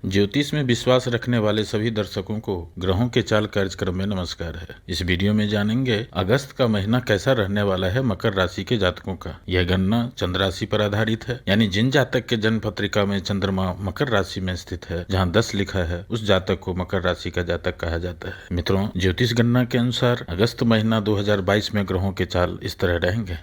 ज्योतिष में विश्वास रखने वाले सभी दर्शकों को ग्रहों के चाल कार्यक्रम में नमस्कार है। इस वीडियो में जानेंगे अगस्त का महीना कैसा रहने वाला है मकर राशि के जातकों का। यह गणना चंद्र राशि पर आधारित है, यानी जिन जातक के जन्म पत्रिका में चंद्रमा मकर राशि में स्थित है, जहां 10 लिखा है, उस जातक को मकर राशि का जातक कहा जाता है। मित्रों, ज्योतिष गणना के अनुसार अगस्त महीना 2022 में ग्रहों के चाल इस तरह रहेंगे।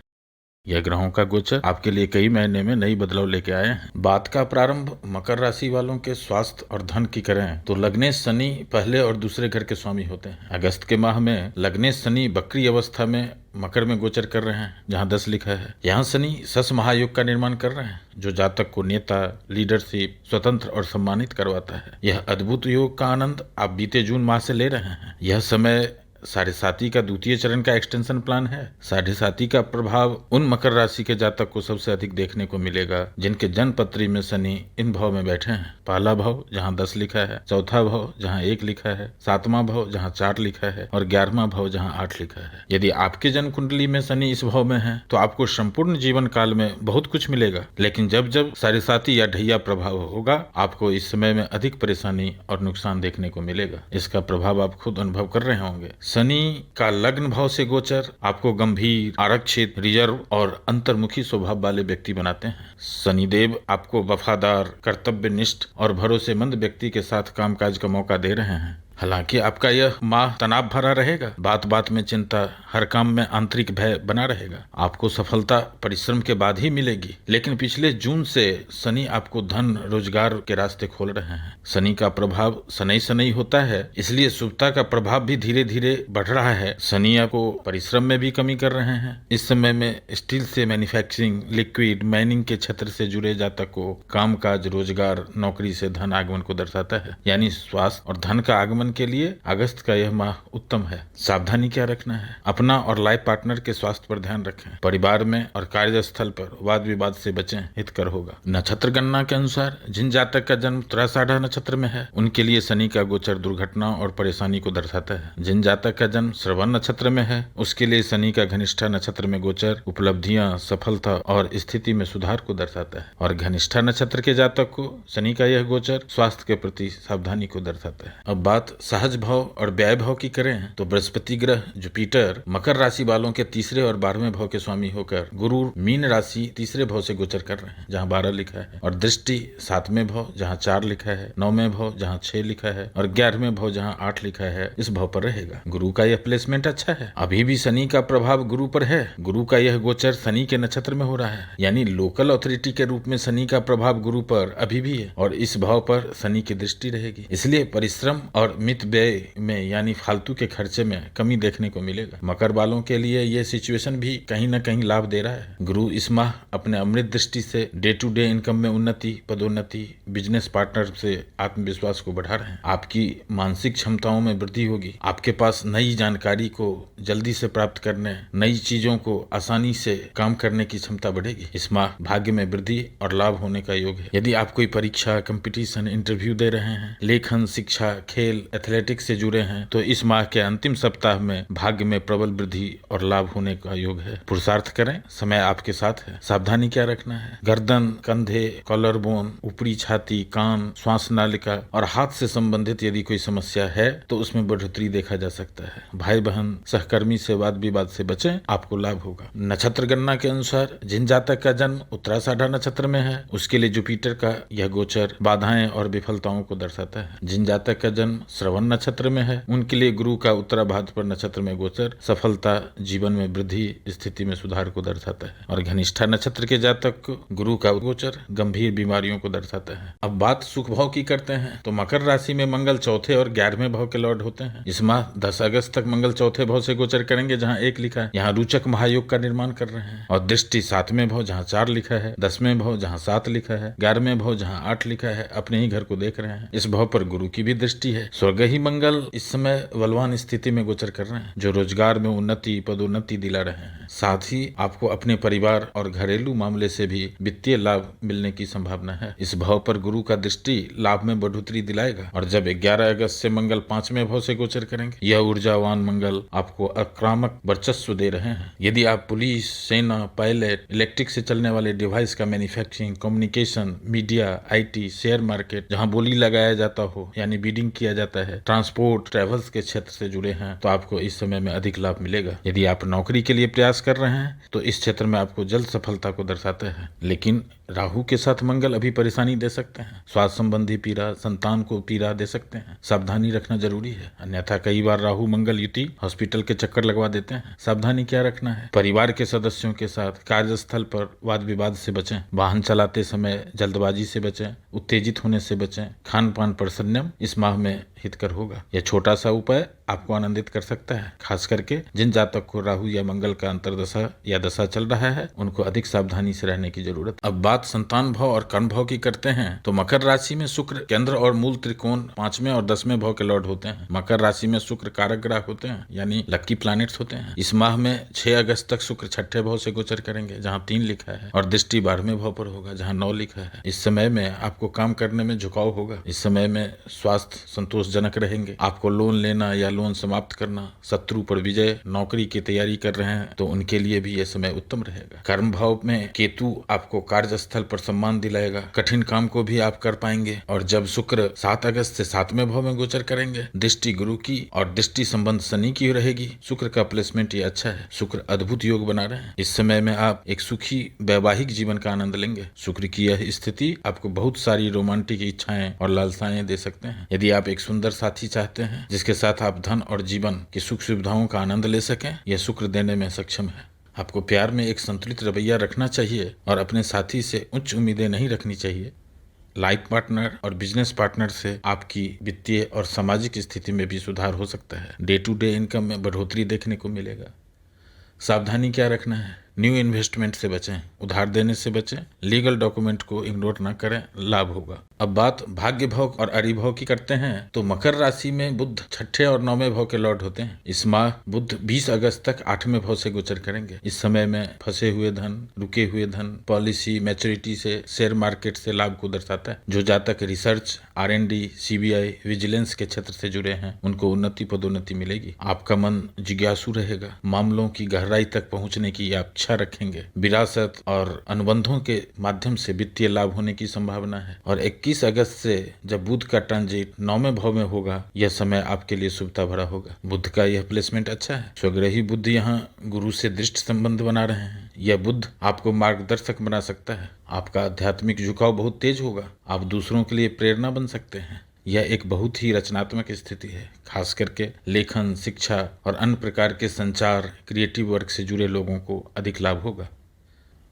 यह ग्रहों का गोचर आपके लिए कई महीने में नई बदलाव लेके आए हैं। बात का प्रारंभ मकर राशि वालों के स्वास्थ्य और धन की करें तो लग्नेश शनि पहले और दूसरे घर के स्वामी होते हैं। अगस्त के माह में लग्नेश शनि बकरी अवस्था में मकर में गोचर कर रहे हैं, जहां 10 लिखा है। यहाँ शनि सस महायोग का निर्माण कर रहे हैं, जो जातक को नेता, लीडरशिप, स्वतंत्र और सम्मानित करवाता है। यह अद्भुत योग का आनंद आप बीते जून माह से ले रहे हैं। यह समय साढ़े साती का द्वितीय चरण का एक्सटेंशन प्लान है। साढ़े साती का प्रभाव उन मकर राशि के जातक को सबसे अधिक देखने को मिलेगा जिनके जन्म पत्री में शनि इन भाव में बैठे हैं। पहला भाव जहां 10 लिखा है, चौथा भाव जहां 1 लिखा है, 7वां भाव जहां 4 लिखा है और 11वां भाव जहां 8 लिखा है। यदि आपके जन्म कुंडली में शनि इस भाव में है तो आपको संपूर्ण जीवन काल में बहुत कुछ मिलेगा, लेकिन जब जब साढ़े साती या ढैया प्रभाव होगा, आपको इस समय में अधिक परेशानी और नुकसान देखने को मिलेगा। इसका प्रभाव आप खुद अनुभव कर रहे होंगे। शनि का लग्न भाव से गोचर आपको गंभीर, आरक्षित, रिजर्व और अंतर्मुखी स्वभाव वाले व्यक्ति बनाते हैं। शनिदेव आपको वफादार, कर्तव्यनिष्ठ और भरोसेमंद व्यक्ति के साथ कामकाज का मौका दे रहे हैं। हालांकि आपका यह माह तनाव भरा रहेगा, बात बात में चिंता, हर काम में आंतरिक भय बना रहेगा। आपको सफलता परिश्रम के बाद ही मिलेगी, लेकिन पिछले जून से शनि आपको धन रोजगार के रास्ते खोल रहे हैं। शनि का प्रभाव शनै शनै होता है, इसलिए शुभता का प्रभाव भी धीरे धीरे बढ़ रहा है। शनि आपको परिश्रम में भी कमी कर रहे हैं। इस समय में स्टील से मैन्युफैक्चरिंग, लिक्विड, माइनिंग के क्षेत्र से जुड़े जातक को कामकाज, रोजगार, नौकरी से धन आगमन को दर्शाता है, यानी स्वास्थ्य और धन का आगमन के लिए अगस्त का यह माह उत्तम है। सावधानी क्या रखना है? अपना और लाइफ पार्टनर के स्वास्थ्य पर ध्यान रखें। परिवार में और कार्यस्थल पर वाद विवाद से बचें, हितकर होगा। नक्षत्र गणना के अनुसार जिन जातक का जन्म उत्तराषाढ़ नक्षत्र में है, उनके लिए शनि का गोचर दुर्घटना और परेशानी को दर्शाता है। जिन जातक का जन्म श्रवण नक्षत्र में है, उसके लिए शनि का घनिष्ठा नक्षत्र में गोचर उपलब्धियां, सफलता और स्थिति में सुधार को दर्शाता है। और घनिष्ठा नक्षत्र के जातक को शनि का यह गोचर स्वास्थ्य के प्रति सावधानी को दर्शाता है। अब बात सहज भाव और व्यय भाव की करें तो बृहस्पति ग्रह जुपिटर मकर राशि वालों के तीसरे और 12वें भाव के स्वामी होकर गुरु मीन राशि तीसरे भाव से गोचर कर रहे हैं, जहां 12 लिखा है, और दृष्टि 7वें भाव जहां 4 लिखा है, 9वें भाव जहां 6 लिखा है और 11वें भाव जहां 8 लिखा है, इस भाव पर रहेगा। गुरु का यह प्लेसमेंट अच्छा है। अभी भी शनि का प्रभाव गुरु पर है। गुरु का यह गोचर शनि के नक्षत्र में हो रहा है, यानी लोकल अथॉरिटी के रूप में शनि का प्रभाव गुरु पर अभी भी है और इस भाव पर शनि की दृष्टि रहेगी। इसलिए परिश्रम और मित व्यय में, यानी फालतू के खर्चे में कमी देखने को मिलेगा। मकर वालों के लिए यह सिचुएशन भी कहीं न कहीं लाभ दे रहा है। गुरु इस माह अपने अमृत दृष्टि से डे टू डे इनकम में उन्नति, पदोन्नति, बिजनेस पार्टनर से आत्मविश्वास को बढ़ा रहे हैं। आपकी मानसिक क्षमताओं में वृद्धि होगी। आपके पास नई जानकारी को जल्दी से प्राप्त करने, नई चीजों को आसानी से काम करने की क्षमता बढ़ेगी। इस माह भाग्य में वृद्धि और लाभ होने का योग है। यदि आप कोई परीक्षा, कंपटीशन, इंटरव्यू दे रहे हैं, लेखन, शिक्षा, खेल, एथलेटिक्स से जुड़े हैं, तो इस माह के अंतिम सप्ताह में भाग्य में प्रबल वृद्धि और लाभ होने का योग है। पुरुषार्थ करें, समय आपके साथ है। सावधानी क्या रखना है? गर्दन, कंधे, कॉलर बोन, ऊपरी छाती, कान, श्वास नालिका और हाथ से संबंधित यदि कोई समस्या है तो उसमें बढ़ोतरी देखा जा सकता है। भाई बहन, सहकर्मी से वाद विवाद से बचें, आपको लाभ होगा। नक्षत्र गणना के अनुसार जिन जातक का जन्म उत्तराषाढ़ नक्षत्र में है, उसके लिए जुपिटर का यह गोचर बाधाएं और विफलताओं को दर्शाता है। जिन जातक का जन्म श्रवण नक्षत्र में है, उनके लिए गुरु का उत्तरा भाद्रपद नक्षत्र में गोचर सफलता, जीवन में वृद्धि, स्थिति में सुधार को दर्शाता है। और घनिष्ठा नक्षत्र के जातक को गुरु का गोचर गंभीर बीमारियों को दर्शाता है। अब बात सुख भाव की करते हैं तो मकर राशि में मंगल चौथे और 11वें भाव के लॉर्ड होते हैं। इस माह 10 अगस्त तक मंगल चौथे भाव से गोचर करेंगे, जहां 1 लिखा है। यहाँ रोचक महायोग का निर्माण कर रहे हैं। और दृष्टि 7वें भाव जहां 4 लिखा है, 10वें भाव जहां 7 लिखा है, 11वें भाव जहां 8 लिखा है, अपने ही घर को देख रहे हैं। इस भाव पर गुरु की भी दृष्टि है। स्वग्रही मंगल इस समय बलवान स्थिति में गोचर कर रहे हैं, जो रोजगार में उन्नति, पदोन्नति दिला रहे हैं। साथ ही आपको अपने परिवार और घरेलू मामले से भी वित्तीय लाभ मिलने की संभावना है। इस भाव पर गुरु का दृष्टि लाभ में बढ़ोतरी दिलाएगा। और जब 11 अगस्त से मंगल 5वें भाव से गोचर करेंगे, यह ऊर्जावान मंगल आपको आक्रामक वर्चस्व दे रहे हैं। यदि आप पुलिस, सेना, पायलट, इलेक्ट्रिक से चलने वाले डिवाइस का manufacturing, communication, media, IT, share market, जहां बोली लगाया जाता हो यानी बीडिंग किया जाता है, ट्रांसपोर्ट, ट्रेवल्स के क्षेत्र से जुड़े हैं, तो आपको इस समय में अधिक लाभ मिलेगा। यदि आप नौकरी के लिए प्रयास कर रहे हैं तो इस क्षेत्र में आपको जल्द सफलता को दर्शाते हैं। लेकिन राहु के साथ मंगल अभी परेशानी दे सकते हैं। स्वास्थ्य संबंधी पीड़ा, संतान को पीड़ा दे सकते हैं। सावधानी रखना जरूरी है, अन्यथा कई बार राहु मंगल युति हॉस्पिटल के चक्कर लगवा देते हैं। सावधानी क्या रखना है? परिवार के सदस्यों के साथ कार्यस्थल पर वाद विवाद से बचें। वाहन चलाते समय जल्दबाजी से बचें, उत्तेजित होने से बचें। खान पान पर संयम इस माह में हितकर होगा। यह छोटा सा उपाय आपको आनंदित कर सकता है। खास करके जिन जातक को राहु या मंगल का अंतर्दशा या दशा चल रहा है, उनको अधिक सावधानी से रहने की जरूरत। अब बात संतान भाव और कर्म भाव की करते हैं तो मकर राशि में शुक्र केंद्र और मूल त्रिकोण 5वें और 10वें भाव के लॉर्ड होते हैं। मकर राशि में शुक्र कारक ग्रह होते हैं, यानी लकी प्लैनेट्स होते हैं। इस माह में 6 अगस्त तक शुक्र 6ठे भाव से गोचर करेंगे, जहाँ 3 लिखा है, और दृष्टि 12वें भाव पर होगा, जहाँ 9 लिखा है। इस समय में आपको काम करने में झुकाव होगा। इस समय में स्वास्थ्य संतोषजनक रहेंगे। आपको लोन लेना या लोन समाप्त करना, शत्रु पर विजय, नौकरी की तैयारी कर रहे हैं तो उनके लिए भी यह समय उत्तम रहेगा। कर्म भाव में केतु आपको कार्यस्थल पर सम्मान दिलाएगा। कठिन काम को भी आप कर पाएंगे। और जब शुक्र 7 अगस्त से 7वें भाव में गोचर करेंगे, दृष्टि गुरु की और दृष्टि संबंध शनि की रहेगी। शुक्र का प्लेसमेंट ये अच्छा है। शुक्र अद्भुत योग बना रहे हैं। इस समय में आप एक सुखी वैवाहिक जीवन का आनंद लेंगे। शुक्र की यह स्थिति आपको बहुत सारी रोमांटिक इच्छाएं और लालसाएं दे सकते हैं। यदि आप एक सुंदर साथी चाहते हैं जिसके साथ आप धन और जीवन की सुख सुविधाओं का आनंद ले सकें, यह शुक्र देने में सक्षम है। आपको प्यार में एक संतुलित रवैया रखना चाहिए और अपने साथी से उच्च उम्मीदें नहीं रखनी चाहिए। लाइफ पार्टनर और बिजनेस पार्टनर से आपकी वित्तीय और सामाजिक स्थिति में भी सुधार हो सकता है। डे टू डे इनकम में बढ़ोतरी देखने को मिलेगा। सावधानी क्या रखना है? न्यू इन्वेस्टमेंट से बचें, उधार देने से बचें, लीगल डॉक्यूमेंट को इग्नोर न करें, लाभ होगा। अब बात भाग्य भाव और अरिभाव की करते हैं तो मकर राशि में बुध 6ठे और 9वें भाव के लॉर्ड होते हैं। इस माह बुध 20 अगस्त तक 8वें भाव से गोचर करेंगे। इस समय में फंसे हुए धन, रुके हुए धन, पॉलिसी, मैच्योरिटी से, शेयर मार्केट से लाभ को दर्शाता है। जो जातक रिसर्च, R&D, CBI, विजिलेंस के क्षेत्र से जुड़े हैं, उनको उन्नति पदोन्नति मिलेगी। आपका मन जिज्ञासु रहेगा। मामलों की गहराई तक पहुंचने की आप इच्छा रखेंगे। विरासत और अनुबंधों के माध्यम से वित्तीय लाभ होने की संभावना है। और 21 अगस्त से जब बुध का ट्रांजिट 9वें भाव में होगा, यह समय आपके लिए शुभता भरा होगा। बुध का यह प्लेसमेंट अच्छा है। स्वग्रही बुध यहाँ गुरु से दृष्ट संबंध बना रहे हैं। यह बुध आपको मार्गदर्शक बना सकता है। आपका आध्यात्मिक झुकाव बहुत तेज होगा। आप दूसरों के लिए प्रेरणा बन सकते हैं। यह एक बहुत ही रचनात्मक स्थिति है। खास करके लेखन, शिक्षा और अन्य प्रकार के संचार, क्रिएटिव वर्क से जुड़े लोगों को अधिक लाभ होगा।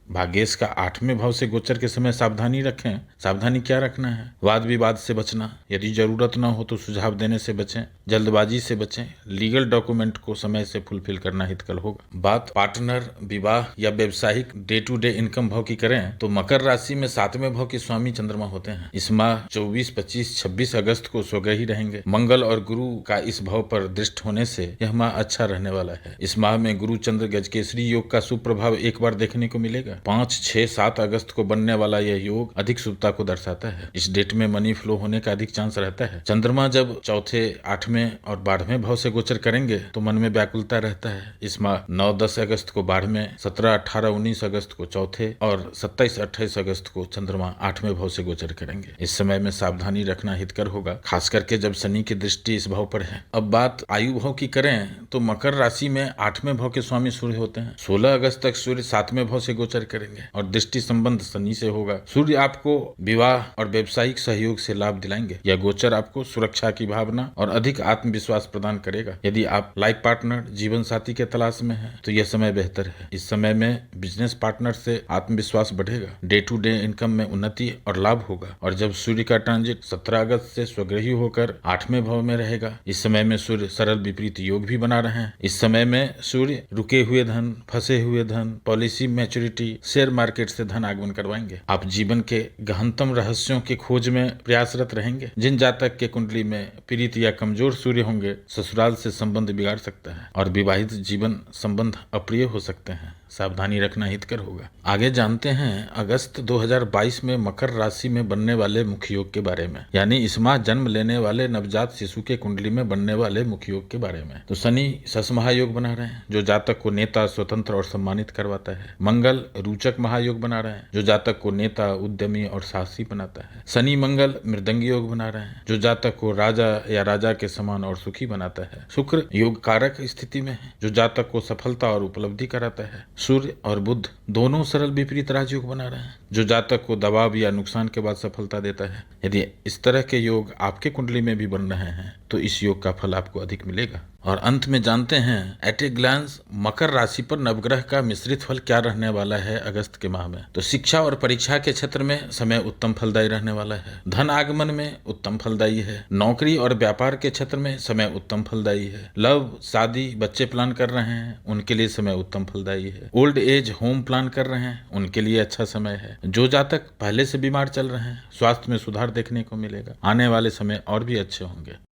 भाग्येश का 8वें भाव से गोचर के समय सावधानी रखें। सावधानी क्या रखना है? वाद विवाद से बचना, यदि जरूरत न हो तो सुझाव देने से बचें, जल्दबाजी से बचें, लीगल डॉक्यूमेंट को समय से फुलफिल करना हितकर होगा। बात पार्टनर, विवाह या व्यवसायिक डे टू डे इनकम भाव की करें तो मकर राशि में 7वें भाव के स्वामी चंद्रमा होते हैं। इस माह 24, 25, 26 अगस्त को स्वग्रही रहेंगे। मंगल और गुरु का इस भाव पर दृष्ट होने से यह माह अच्छा रहने वाला है। इस माह में गुरु चंद्र गजकेसरी योग का सुप्रभाव एक बार देखने को मिलेगा। 5, 6, 7 अगस्त को बनने वाला यह योग अधिक शुभता को दर्शाता है। इस डेट में मनी फ्लो होने का अधिक चांस रहता है। चंद्रमा जब 4थे, 8वें और 12वें भाव से गोचर करेंगे तो मन में व्याकुलता रहता है। इस माह 9, 10 अगस्त को 12वें, 17, 18, 19 अगस्त को 4थे और 27, 28 अगस्त को चंद्रमा 8वें भाव से गोचर करेंगे। इस समय में सावधानी रखना हितकर होगा, खास करके जब शनि की दृष्टि इस भाव पर है। अब बात आयु भाव की करें तो मकर राशि में 8वें भाव के स्वामी सूर्य होते हैं। 16 अगस्त तक सूर्य 7वें भाव से गोचर करेंगे और दृष्टि संबंध शनि से होगा। सूर्य आपको विवाह और व्यवसायिक सहयोग से लाभ दिलाएंगे। यह गोचर आपको सुरक्षा की भावना और अधिक आत्मविश्वास प्रदान करेगा। यदि आप लाइफ पार्टनर, जीवन साथी के तलाश में हैं तो यह समय बेहतर है। इस समय में बिजनेस पार्टनर से आत्मविश्वास बढ़ेगा। डे टू डे इनकम में उन्नति और लाभ होगा। और जब सूर्य का ट्रांजिट 17 अगस्त से स्वग्रही होकर 8वें भाव में रहेगा, इस समय में सूर्य सरल विपरीत योग भी बना रहे हैं। इस समय में सूर्य रुके हुए धन, फंसे हुए धन, पॉलिसी मैच्योरिटी, शेयर मार्केट से धन आगमन करवाएंगे। आप जीवन के गहनतम रहस्यों की खोज में प्रयासरत रहेंगे। जिन जातक के कुंडली में पीड़ित या कमजोर सूर्य होंगे, ससुराल से संबंध बिगाड़ सकता है और विवाहित जीवन संबंध अप्रिय हो सकते हैं। सावधानी रखना हितकर होगा। आगे जानते हैं अगस्त 2022 में मकर राशि में बनने वाले मुख्य योग के बारे में, यानी इस माह जन्म लेने वाले नवजात शिशु के कुंडली में बनने वाले मुख्य योग के बारे में। तो शनि सस महायोग बना रहे हैं, जो जातक को नेता, स्वतंत्र और सम्मानित करवाता है। मंगल रूचक महायोग बना रहे हैं, जो जातक को नेता, उद्यमी और साहसी बनाता है। शनि मंगल मृदंग योग बना रहे हैं, जो जातक को राजा या राजा के समान और सुखी बनाता है। शुक्र योग कारक स्थिति में है, जो जातक को सफलता और उपलब्धि कराता है। सूर्य और बुध दोनों सरल विपरीत राजयोग बना रहे हैं, जो जातक को दबाव या नुकसान के बाद सफलता देता है। यदि इस तरह के योग आपके कुंडली में भी बन रहे हैं तो इस योग का फल आपको अधिक मिलेगा। और अंत में जानते हैं एट ए ग्लांस मकर राशि पर नवग्रह का मिश्रित फल क्या रहने वाला है अगस्त के माह में। तो शिक्षा और परीक्षा के क्षेत्र में समय उत्तम फलदायी रहने वाला है। धन आगमन में उत्तम फलदायी है। नौकरी और व्यापार के क्षेत्र में समय उत्तम फलदायी है। लव, शादी, बच्चे प्लान कर रहे हैं उनके लिए समय उत्तम फलदायी है। ओल्ड एज होम प्लान कर रहे हैं उनके लिए अच्छा समय है। जो जातक पहले से बीमार चल रहे हैं, स्वास्थ्य में सुधार देखने को मिलेगा। आने वाले समय और भी अच्छे होंगे।